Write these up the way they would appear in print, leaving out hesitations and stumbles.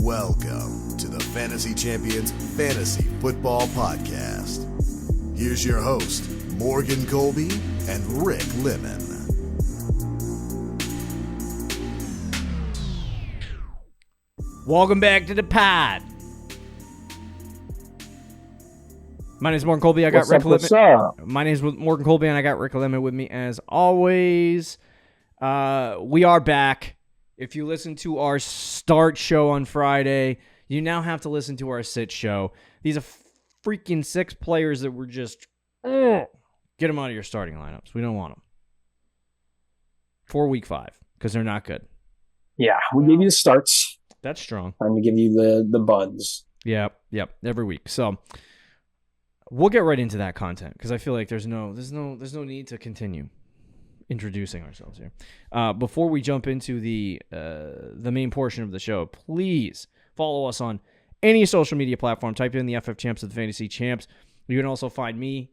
Welcome to the Fantasy Champions Fantasy Football Podcast. Here's your host, Morgan Colby and Rick Lemon. Welcome back to the pod. My name is Morgan Colby. I got Rick Lemon. My name is Morgan Colby, and I got Rick Lemon with me as always. We are back. If you listen to our start show on Friday, you now have to listen to our sit show. These are freaking 6 players that were just get them out of your starting lineups. We don't want them for week 5 because they're not good. Yeah, we give you the starts. That's strong. Time to give you the buds. Yep, every week. So we'll get right into that content because I feel like there's no need to continue introducing ourselves here. Before we jump into the main portion of the show, please follow us on any social media platform. Type in the FF Champs of the Fantasy Champs. You can also find me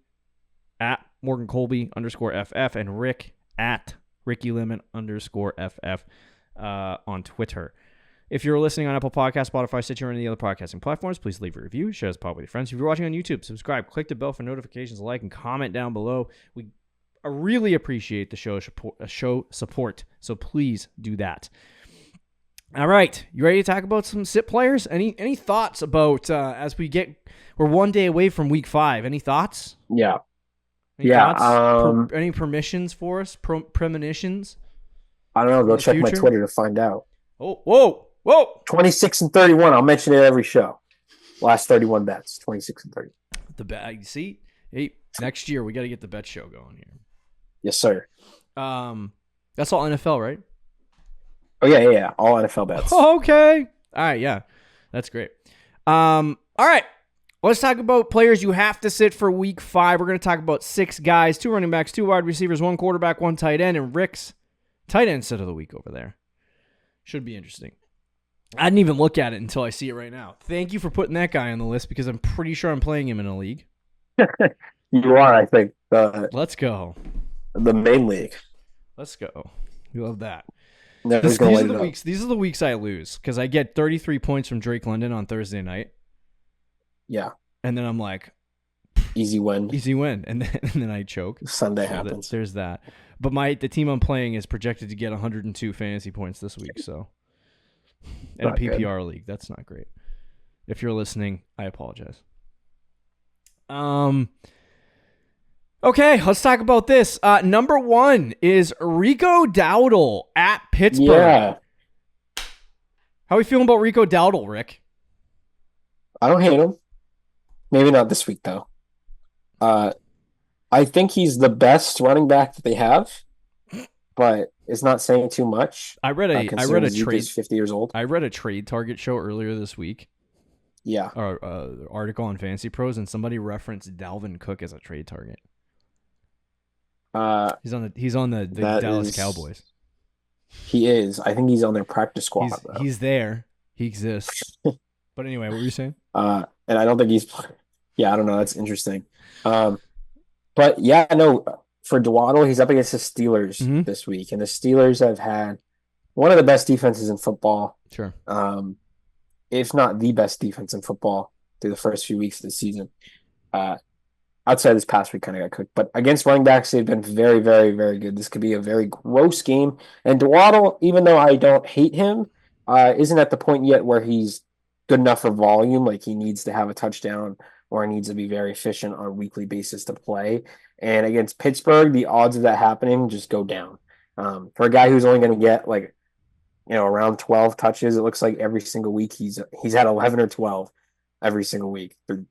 at Morgan Colby _FF and Rick at Ricky Lemon _FF on Twitter. If you're listening on Apple Podcasts, Spotify, Stitcher, or any other podcasting platforms, please leave a review, share this pod with your friends. If you're watching on YouTube, subscribe, click the bell for notifications, like, and comment down below. I really appreciate the show support, so please do that. All right, you ready to talk about some sit players? Any thoughts about we're one day away from week 5? Any thoughts? Yeah. Thoughts? Any permissions for us? Premonitions? I don't know. Go check my Twitter to find out. Oh, whoa! 26 and 31. I'll mention it every show. Last 31 bets. 26 and 30. The bet. See, hey, next year we got to get the bet show going here. Yes, sir. That's all NFL, right? Oh, yeah. All NFL bets. Oh, okay. All right, yeah. That's great. All right. Let's talk about players you have to sit for week 5. We're going to talk about 6 guys, 2 running backs, 2 wide receivers, 1 quarterback, 1 tight end, and Rick's tight end sit of the week over there. Should be interesting. I didn't even look at it until I see it right now. Thank you for putting that guy on the list because I'm pretty sure I'm playing him in a league. You are, I think. Let's go. The main league. Let's go. You love that. These are the weeks I lose because I get 33 points from Drake London on Thursday night. Yeah. And then I'm like, easy win. And then I choke. Sunday happens. There's that. But the team I'm playing is projected to get 102 fantasy points this week. So, in a PPR league, that's not great. If you're listening, I apologize. Okay, let's talk about this. Number 1 is Rico Dowdle at Pittsburgh. Yeah. How are we feeling about Rico Dowdle, Rick? I don't hate him. Maybe not this week, though. I think he's the best running back that they have, but it's not saying too much. I read a trade. He's 50 years old. I read a trade target show earlier this week. Yeah. Or article on Fantasy Pros, and somebody referenced Dalvin Cook as a trade target. He's on the Dallas Cowboys. He is. I think he's on their practice squad. He's there. He exists. But anyway, what were you saying? And I don't think he's. Yeah, I don't know. That's interesting. But yeah, no. For Dwaddle, he's up against the Steelers this week, and the Steelers have had one of the best defenses in football. Sure. If not the best defense in football through the first few weeks of the season. Outside this past week, kind of got cooked. But against running backs, they've been very, very, very good. This could be a very gross game. And Dwaddle, even though I don't hate him, isn't at the point yet where he's good enough for volume. Like he needs to have a touchdown or he needs to be very efficient on a weekly basis to play. And against Pittsburgh, the odds of that happening just go down. For a guy who's only going to get around 12 touches, it looks like every single week he's had 11 or 12 every single week from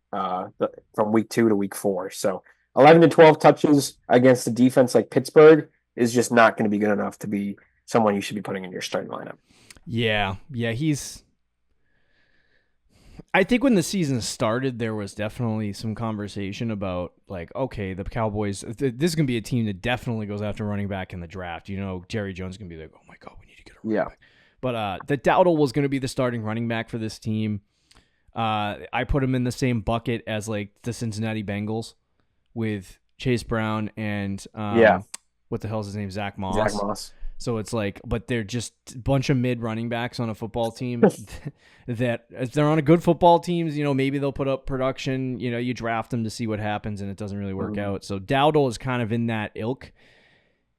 week 2 to week 4. So 11 to 12 touches against a defense like Pittsburgh is just not going to be good enough to be someone you should be putting in your starting lineup. Yeah, I think when the season started, there was definitely some conversation about okay, the Cowboys, this is going to be a team that definitely goes after running back in the draft. Jerry Jones is going to be like, oh my God, we need to get a running back. But the Dowdle was going to be the starting running back for this team. I put him in the same bucket as the Cincinnati Bengals with Chase Brown and what the hell is his name? Zach Moss. So it's like, but they're just a bunch of mid running backs on a football team that if they're on a good football teams, maybe they'll put up production. You draft them to see what happens, and it doesn't really work out. So Dowdle is kind of in that ilk.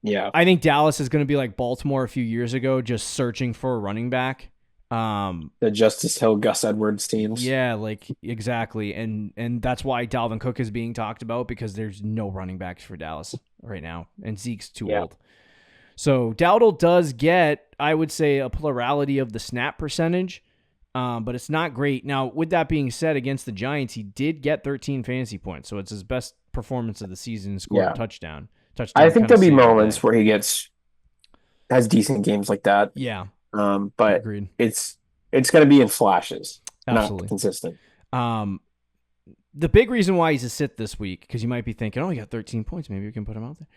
Yeah. I think Dallas is going to be like Baltimore a few years ago, just searching for a running back. The Justice Hill, Gus Edwards teams. Yeah, like exactly. And that's why Dalvin Cook is being talked about, because there's no running backs for Dallas right now. And Zeke's too old. So Dowdle does get, I would say, a plurality of the snap percentage, but it's not great. Now, with that being said, against the Giants, he did get 13 fantasy points. So it's his best performance of the season and scored a touchdown. I think there'll be moments where he has decent games like that. Yeah. But agreed. It's going to be in flashes, Absolutely. not consistent. The big reason why he's a sit this week, because you might be thinking, oh, he got 13 points. Maybe we can put him out there.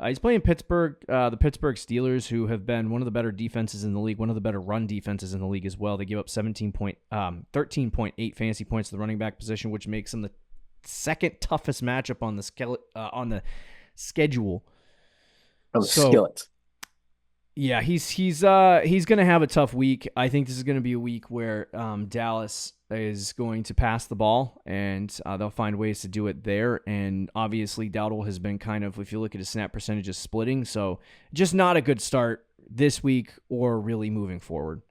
He's playing Pittsburgh, the Pittsburgh Steelers, who have been one of the better defenses in the league, one of the better run defenses in the league as well. They give up 13.8 fantasy points to the running back position, which makes them the second toughest matchup on the schedule. Skillet. Yeah, he's going to have a tough week. I think this is going to be a week where Dallas is going to pass the ball, and they'll find ways to do it there. And obviously, Dowdle has been kind of, if you look at his snap percentages, splitting. So just not a good start this week or really moving forward.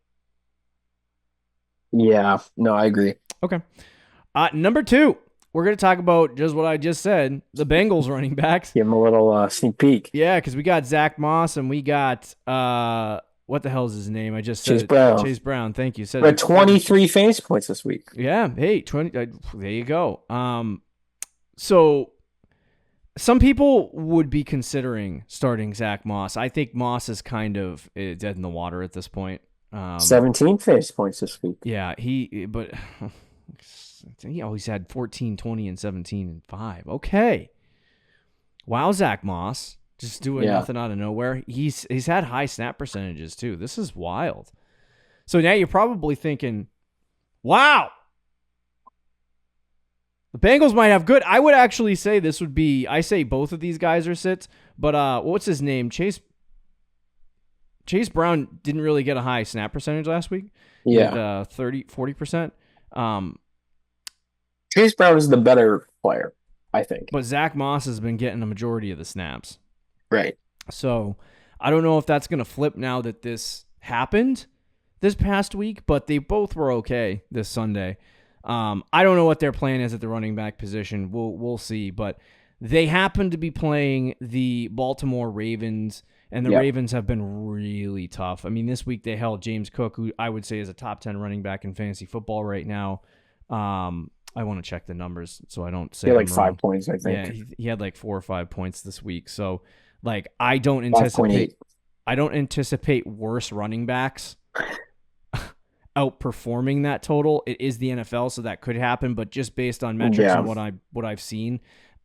Yeah, no, I agree. Okay. Number 2. We're going to talk about just what I just said, the Bengals running backs. Give him a little sneak peek. Yeah, because we got Zach Moss and we got, what the hell is his name? I just said Chase Brown. Chase Brown, thank you. We're at 23 fantasy points this week. Yeah, hey, 20. There you go. So some people would be considering starting Zach Moss. I think Moss is kind of dead in the water at this point. 17 fantasy points this week. Yeah, but he always had 14, 20, and 17 and 5. Okay. Wow, Zach Moss. Just doing nothing out of nowhere. He's had high snap percentages too. This is wild. So now you're probably thinking, wow, the Bengals might have good. I would actually say this would be, I say both of these guys are sits, but what's his name? Chase Brown didn't really get a high snap percentage last week. Yeah. 40%. Chase Brown is the better player, I think. But Zach Moss has been getting a majority of the snaps. Right. So I don't know if that's going to flip now that this happened this past week, but they both were okay this Sunday. I don't know what their plan is at the running back position. We'll see, but they happen to be playing the Baltimore Ravens, and the Ravens have been really tough. I mean, this week they held James Cook, who I would say is a top 10 running back in fantasy football right now. I want to check the numbers so I don't say he had like wrong. 5 points, I think. Yeah, he had like 4 or 5 points this week. So, like, I don't anticipate worse running backs outperforming that total. It is the NFL, so that could happen. But just based on metrics and what I've seen,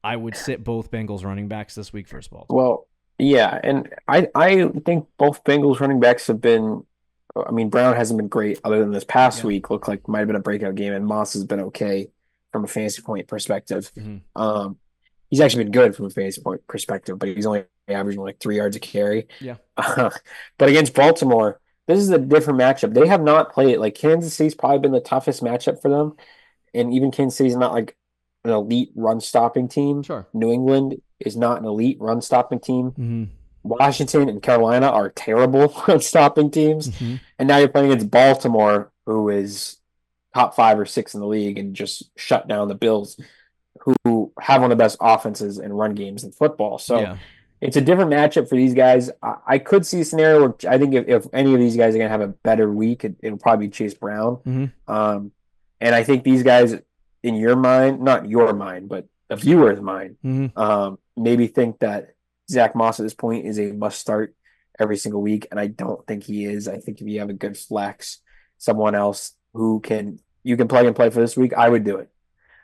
I would sit both Bengals running backs this week for Baltimore. Well, yeah, and I think both Bengals running backs have been. I mean, Brown hasn't been great other than this past week. Looked like might have been a breakout game, and Moss has been okay from a fantasy point perspective. Mm-hmm. He's actually been good from a fantasy point perspective, but he's only averaging like 3 yards a carry. Yeah. But against Baltimore, this is a different matchup. They have not played like Kansas City's probably been the toughest matchup for them, and even Kansas City's not like an elite run stopping team. Sure. New England is not an elite run stopping team. Mm-hmm. Washington and Carolina are terrible run stopping teams. Mm-hmm. And now you're playing against Baltimore, who is top 5 or 6 in the league and just shut down the Bills, who have one of the best offenses and run games in football. So it's a different matchup for these guys. I could see a scenario where I think if any of these guys are going to have a better week, it'll probably be Chase Brown. Mm-hmm. And I think these guys, in your mind, not your mind, but a viewer's mind, maybe think that Zach Moss at this point is a must start every single week, and I don't think he is. I think if you have a good flex, someone else who you can plug and play for this week, I would do it.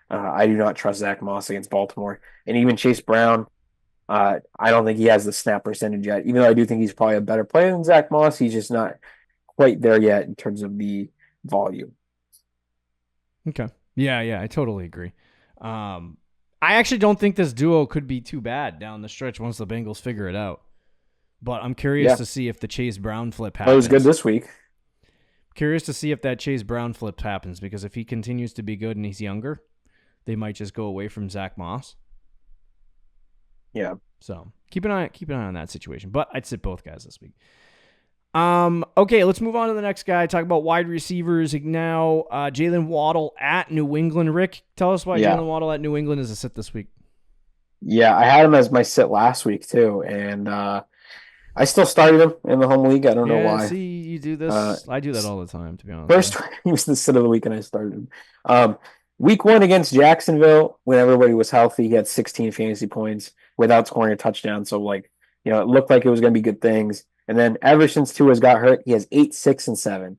I do not trust Zach Moss against Baltimore, and even Chase Brown. I don't think he has the snap percentage yet. Even though I do think he's probably a better player than Zach Moss, he's just not quite there yet in terms of the volume. Okay. Yeah, I totally agree. I actually don't think this duo could be too bad down the stretch once the Bengals figure it out. But I'm curious Yeah. to see if the Chase Brown flip Well, it was happens. good this week. Curious to see if that Chase Brown flip happens, because if he continues to be good and he's younger, they might just go away from Zach Moss. Yeah. So keep an eye on that situation. But I'd sit both guys this week. Okay, let's move on to the next guy. Talk about wide receivers now. Jalen Waddle at New England. Rick, tell us why Jalen Waddle at New England is a sit this week. Yeah, I had him as my sit last week too, and I still started him in the home league. I don't know why. See, you do this. I do that all the time, to be honest. First, he was the sit of the week, and I started him. Week 1 against Jacksonville, when everybody was healthy, he had 16 fantasy points without scoring a touchdown. So, it looked like it was going to be good things. And then ever since Tua's got hurt, he has 8, 6, and 7.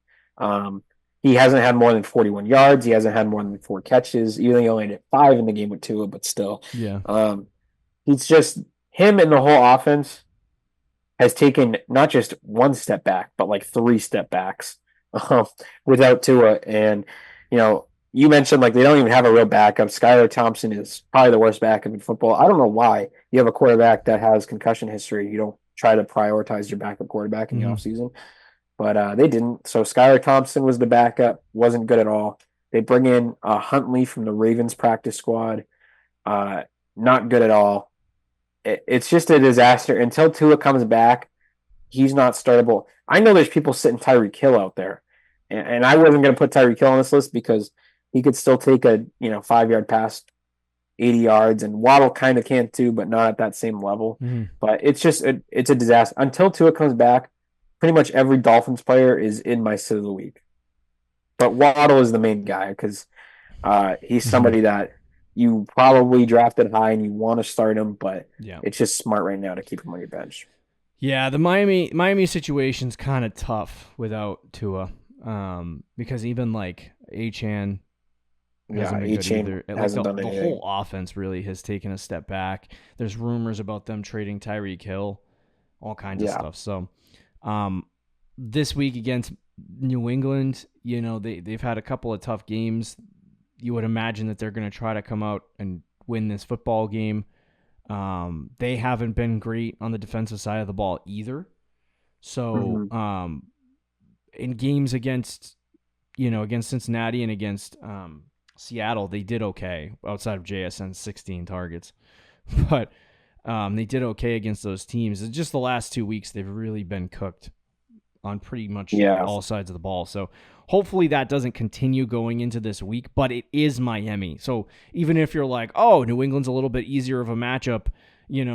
He hasn't had more than 41 yards. He hasn't had more than 4 catches. Even though he only had 5 in the game with Tua, but still. Yeah. He's just him and the whole offense has taken not just 1 step back, but 3 step backs without Tua. And, you mentioned they don't even have a real backup. Skylar Thompson is probably the worst backup in football. I don't know why you have a quarterback that has concussion history. You don't try to prioritize your backup quarterback in the offseason. But they didn't. So Skylar Thompson was the backup. Wasn't good at all. They bring in Huntley from the Ravens practice squad. Not good at all. It's just a disaster. Until Tua comes back, he's not startable. I know there's people sitting Tyreek Hill out there. And I wasn't going to put Tyreek Hill on this list because he could still take a 5-yard pass 80 yards, and Waddle kind of can too, but not at that same level. But it's just it's a disaster. Until Tua comes back, pretty much every Dolphins player is in my sit of the week. But Waddle is the main guy because he's somebody that you probably drafted high and you want to start him, but it's just smart right now to keep him on your bench. Yeah, the Miami situation's kind of tough without Tua, because even Achane hasn't been good either. The whole offense really has taken a step back. There's rumors about them trading Tyreek Hill, all kinds of stuff. So, this week against New England, they've had a couple of tough games. You would imagine that they're going to try to come out and win this football game. They haven't been great on the defensive side of the ball either. So, in games against Cincinnati and against Seattle, they did okay outside of JSN's 16 targets, but they did okay against those teams. It's just the last 2 weeks they've really been cooked on pretty much all sides of the ball. So hopefully that doesn't continue going into this week, but it is Miami. So even if you're like, oh, New England's a little bit easier of a matchup,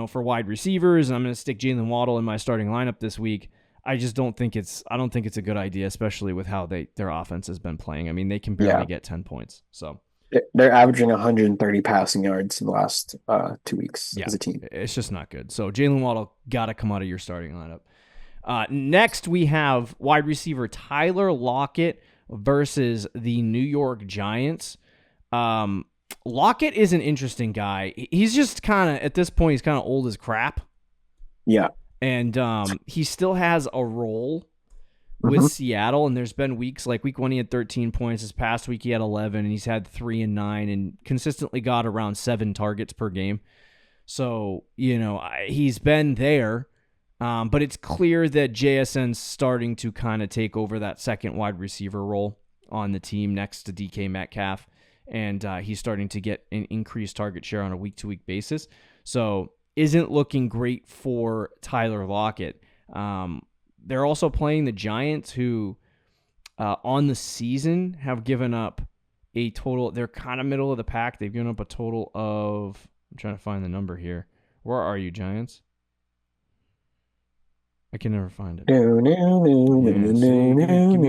for wide receivers, and I'm going to stick Jalen Waddle in my starting lineup this week, I don't think it's a good idea, especially with how their offense has been playing. I mean, they can barely get 10 points. So they're averaging 130 passing yards in the last 2 weeks as a team. It's just not good. So Jalen Waddle got to come out of your starting lineup. Next, we have wide receiver Tyler Lockett versus the New York Giants. Lockett is an interesting guy. He's just kind of, at this point, he's kind of old as crap. Yeah. And he still has a role with Seattle, and there's been weeks, like week 1 he had 13 points. This past week he had 11, and he's had 3 and 9, and consistently got around 7 targets per game. So, he's been there, but it's clear that JSN's starting to kind of take over that second wide receiver role on the team next to DK Metcalf, and he's starting to get an increased target share on a week-to-week basis. So isn't looking great for Tyler Lockett. They're also playing the Giants, who on the season have given up a total. They're kind of middle of the pack. They've given up a total of, I'm trying to find the number here. Where are you, Giants? I can never find it. Give me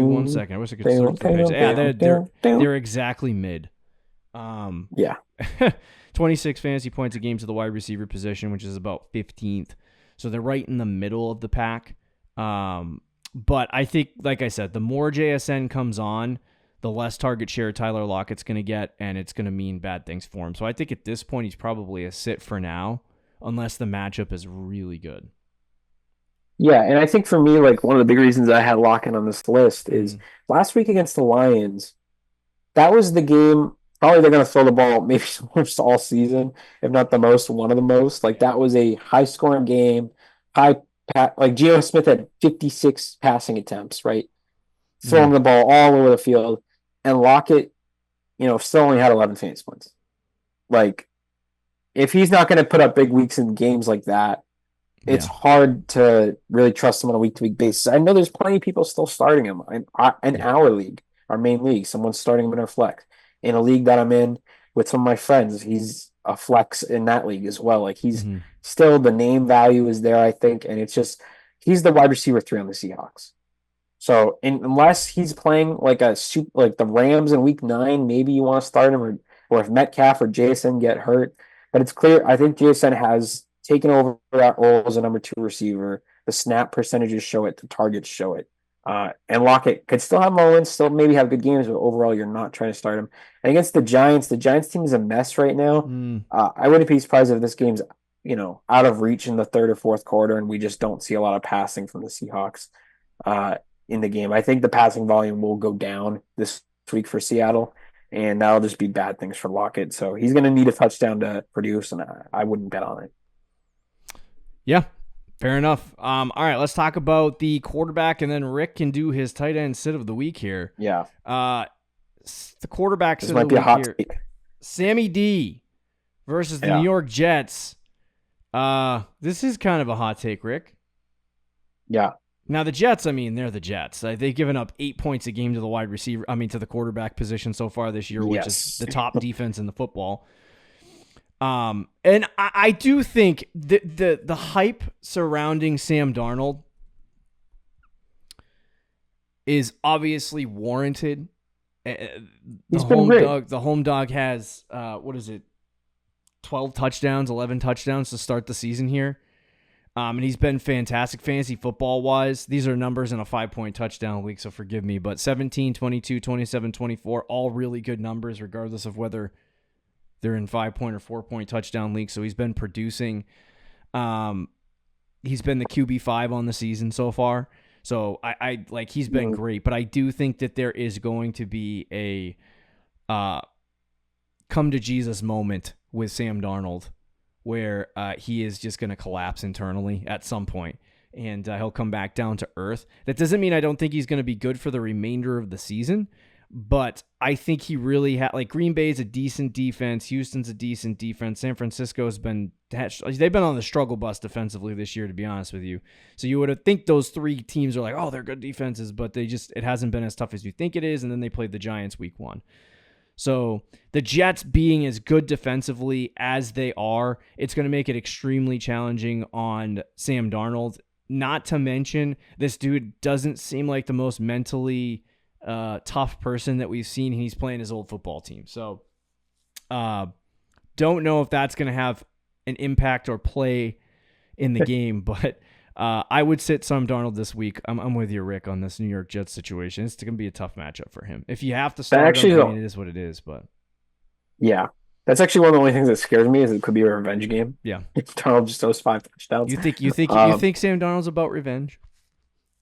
1 second. I wish I could search the page. Yeah, they're exactly mid. 26 fantasy points a game to the wide receiver position, which is about 15th. So they're right in the middle of the pack. But I think, like I said, the more JSN comes on, the less target share Tyler Lockett's going to get, and it's going to mean bad things for him. So I think at this point, he's probably a sit for now, unless the matchup is really good. Yeah, and I think for me, one of the big reasons I had Lockett on this list is last week against the Lions, that was the game. Probably they're going to throw the ball maybe almost all season, if not the most, one of the most. That was a high-scoring game, high like Geno Smith had 56 passing attempts, right? Mm, Throwing the ball all over the field, and Lockett, still only had 11 fantasy points. Like, if he's not going to put up big weeks in games like that, it's yeah. hard to really trust him on a week to week basis. I know there's plenty of people still starting him in Yeah. our league, our main league. Someone's starting him in our flex. In a league that I'm in with some of my friends, he's a flex in that league as well. Like, he's Hmm. still, the name value is there, I think, and it's just he's the wide receiver 3 on the Seahawks. So unless he's playing like like the Rams in Week 9, maybe you want to start him, or if Metcalf or JSN get hurt. But it's clear I think JSN has taken over that role as a number 2 receiver. The snap percentages show it. The targets show it. And Lockett could still have moments, still maybe have good games, but overall you're not trying to start him. And against the Giants team is a mess right now. Mm. I wouldn't be surprised if this game's out of reach in the third or fourth quarter, and we just don't see a lot of passing from the Seahawks. Uh, in the game. I think the passing volume will go down this week for Seattle, and that'll just be bad things for Lockett. So he's going to need a touchdown to produce, and I wouldn't bet on it. Yeah. Fair enough. All right, let's talk about the quarterback, and then Rick can do his tight end sit of the week here. Yeah. The quarterback This sit might of the be a week hot here. take. Sammy D versus the Yeah. New York Jets. This is kind of a hot take, Rick. Yeah. Now the Jets, they're the Jets. They've given up 8 points a game to the to the quarterback position so far this year, which is the top defense in the football. And I do think the hype surrounding Sam Darnold is obviously warranted. He's been great. The home dog has 12 touchdowns, 11 touchdowns to start the season here. And he's been fantastic fantasy football wise. These are numbers in a 5-point touchdown week, so forgive me, but 17, 22, 27, 24, all really good numbers regardless of whether they're in 5-point or 4-point touchdown leagues. So he's been producing. He's been the QB5 on the season so far. So I like he's been great, but I do think that there is going to be a come to Jesus moment with Sam Darnold where he is just going to collapse internally at some point, and he'll come back down to earth. That doesn't mean I don't think he's going to be good for the remainder of the season, but I think he really Green Bay's a decent defense. Houston's a decent defense. San Francisco's they've been on the struggle bus defensively this year, to be honest with you. So you would think those 3 teams are like, oh, they're good defenses, but it hasn't been as tough as you think it is. And then they played the Giants week 1. So the Jets being as good defensively as they are, it's going to make it extremely challenging on Sam Darnold. Not to mention, this dude doesn't seem like the most mentally tough person that we've seen. He's playing his old football team. So don't know if that's going to have an impact or play in the game, but I would sit Sam Darnold this week. I'm with you, Rick, on this New York Jets situation. It's going to be a tough matchup for him. If you have to start him, it is what it is. But yeah, that's actually one of the only things that scares me is it could be a revenge game. Yeah, if Darnold just throws 5 touchdowns. You think Sam Darnold's about revenge?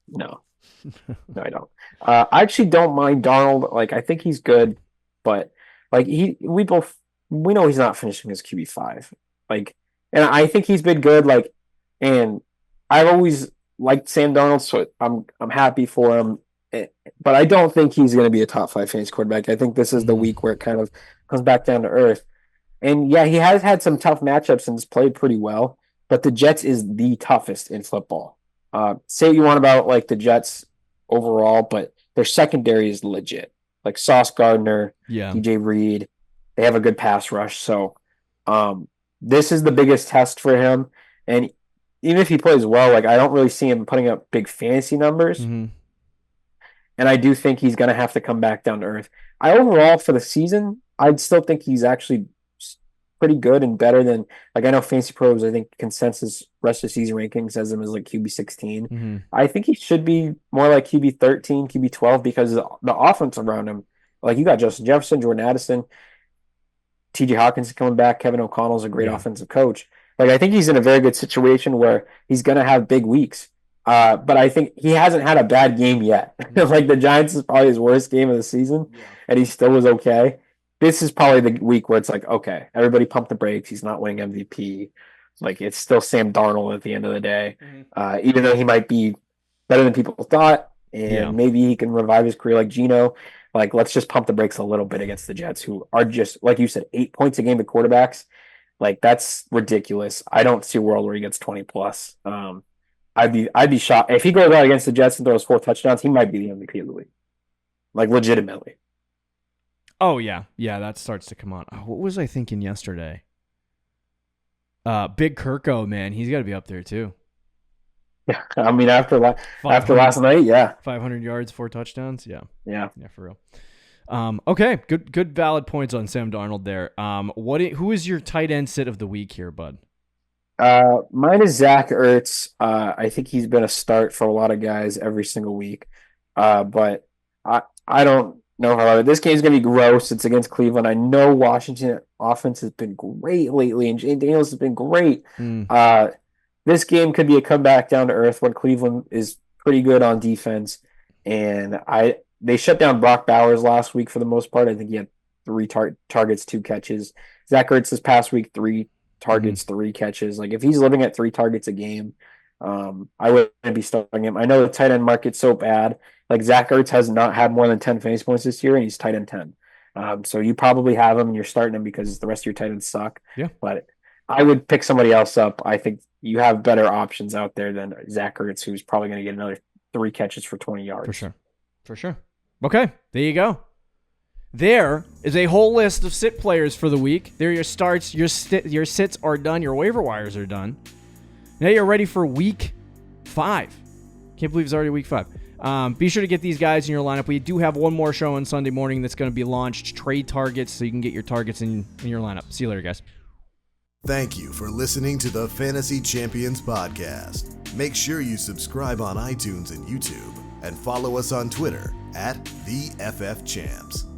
No, no, I don't. I actually don't mind Darnold. Like, I think he's good, but like we know he's not finishing as QB5. Like, and I think he's been good. Like, and I've always liked Sam Darnold, so I'm happy for him. But I don't think he's going to be a top 5 fantasy quarterback. I think this is the week where it kind of comes back down to earth. And yeah, he has had some tough matchups and has played pretty well. But the Jets is the toughest in football. Say what you want about like the Jets overall, but their secondary is legit. Like Sauce Gardner, DJ Reed, they have a good pass rush. So this is the biggest test for him. And even if he plays well, like I don't really see him putting up big fantasy numbers. Mm-hmm. And I do think he's going to have to come back down to earth. Overall for the season, I'd still think he's actually pretty good and better than, like, I know Fantasy Pros, I think consensus rest of season rankings says him as like QB 16. Mm-hmm. I think he should be more like QB 13, QB 12 because the offense around him, like you got Justin Jefferson, Jordan Addison, TJ Hawkins coming back, Kevin O'Connell's a great offensive coach. Like I think he's in a very good situation where he's going to have big weeks. But I think he hasn't had a bad game yet. Like the Giants is probably his worst game of the season, and he still was okay. This is probably the week where it's like, okay, everybody pump the brakes. He's not winning MVP. Like, it's still Sam Darnold at the end of the day. Mm-hmm. Even though he might be better than people thought, and Yeah. maybe he can revive his career like Geno. Like, let's just pump the brakes a little bit against the Jets, who are just, like you said, 8 points a game to quarterbacks. Like, that's ridiculous. I don't see a world where he gets 20 plus. I'd be shocked if he goes out against the Jets and throws 4 touchdowns. He might be the MVP of the league, like legitimately. Oh yeah, that starts to come on. Oh, what was I thinking yesterday? Big Kirko, man, he's got to be up there too. Yeah, I mean after last night, yeah, 500 yards, 4 touchdowns, yeah, for real. Okay, good valid points on Sam Darnold there. Who is your tight end sit of the week here, bud? Mine is Zach Ertz. I think he's been a start for a lot of guys every single week. But I don't know how this game's gonna be gross. It's against Cleveland. I know Washington offense has been great lately, and Jane Daniels has been great. This game could be a comeback down to earth when Cleveland is pretty good on defense, and they shut down Brock Bowers last week for the most part. I think he had 3 targets, 2 catches. Zach Ertz this past week, 3 targets, 3 catches. Like, if he's living at 3 targets a game, I wouldn't be starting him. I know the tight end market's so bad. Like, Zach Ertz has not had more than 10 fantasy points this year, and he's tight end 10. So you probably have him and you're starting him because the rest of your tight ends suck. Yeah. But I would pick somebody else up. I think you have better options out there than Zach Ertz, who's probably going to get another 3 catches for 20 yards. For sure. Okay, there you go. There is a whole list of sit players for the week. There are your starts, your sits are done, your waiver wires are done. Now you're ready for week 5. Can't believe it's already week 5. Be sure to get these guys in your lineup. We do have one more show on Sunday morning that's going to be launched, trade targets, so you can get your targets in your lineup. See you later, guys. Thank you for listening to the Fantasy Champions Podcast. Make sure you subscribe on iTunes and YouTube, and follow us on Twitter @TheFFChamps.